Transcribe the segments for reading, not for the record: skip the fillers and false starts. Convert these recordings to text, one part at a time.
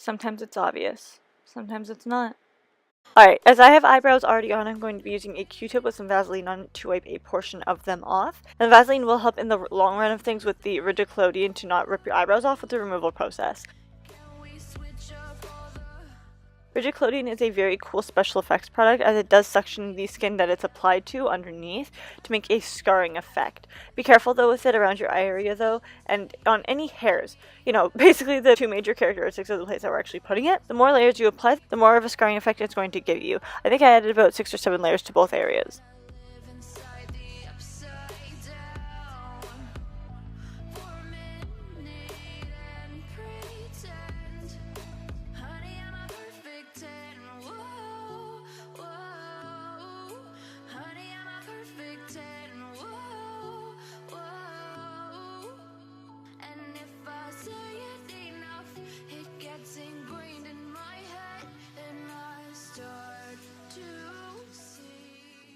Sometimes it's obvious, sometimes it's not. Alright, as I have eyebrows already on, I'm going to be using a Q-tip with some Vaseline on to wipe a portion of them off. And Vaseline will help in the long run of things with the Rigid Collodion to not rip your eyebrows off with the removal process. Rigid Collodion is a very cool special effects product as it does suction the skin that it's applied to underneath to make a scarring effect. Be careful though with it around your eye area though, and on any hairs. You know, basically the two major characteristics of the place that we're actually putting it. The more layers you apply, the more of a scarring effect it's going to give you. I think I added about 6 or 7 layers to both areas.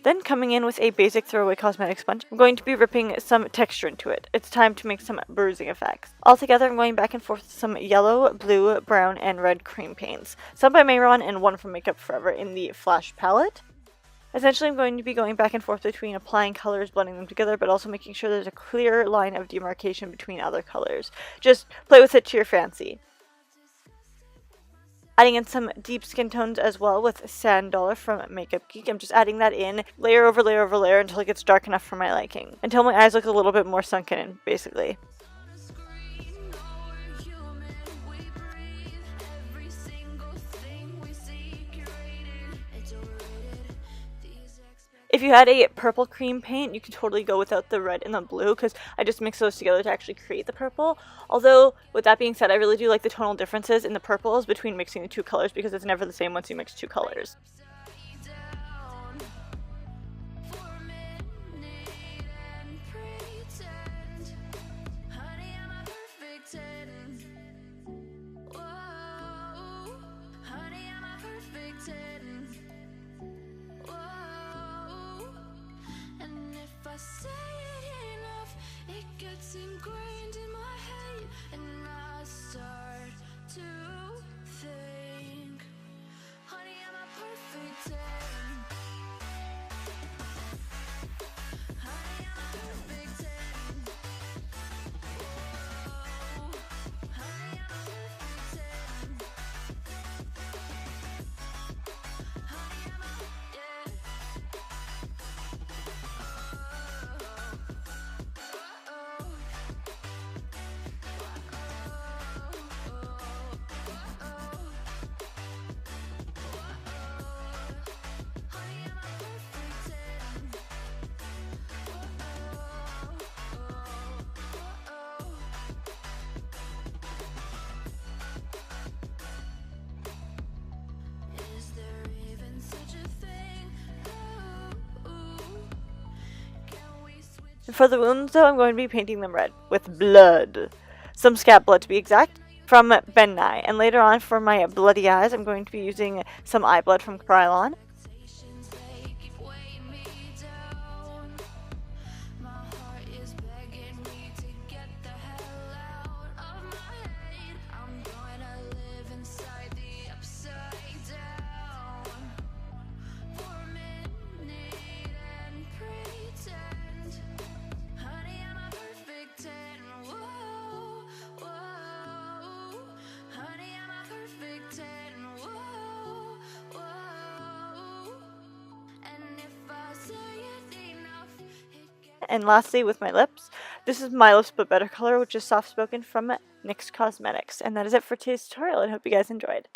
Then coming in with a basic throwaway cosmetic sponge, I'm going to be ripping some texture into it. It's time to make some bruising effects. Altogether, I'm going back and forth with some yellow, blue, brown, and red cream paints. Some by Mayron and one from Makeup Forever in the Flash palette. Essentially, I'm going to be going back and forth between applying colors, blending them together, but also making sure there's a clear line of demarcation between other colors. Just play with it to your fancy. Adding in some deep skin tones as well with Sand Dollar from Makeup Geek. I'm just adding that in layer over layer over layer until it gets dark enough for my liking. Until my eyes look a little bit more sunken in, basically. If you had a purple cream paint, you can totally go without the red and the blue because I just mix those together to actually create the purple. Although, with that being said, I really do like the tonal differences in the purples between mixing the two colors because it's never the same once you mix two colors. Ingrained in my head, and I start to think, honey, I'm a perfect 10. Honey, I'm a perfect 10. Whoa. Honey, I'm a perfect 10. Honey, I'm a, yeah. For the wounds though, I'm going to be painting them red with blood. Some scab blood to be exact, from Ben Nye. And later on for my bloody eyes, I'm going to be using some eye blood from Krylon. And lastly, with my lips, this is My Lips But Better color, which is Soft Spoken from NYX Cosmetics. And that is it for today's tutorial. I hope you guys enjoyed.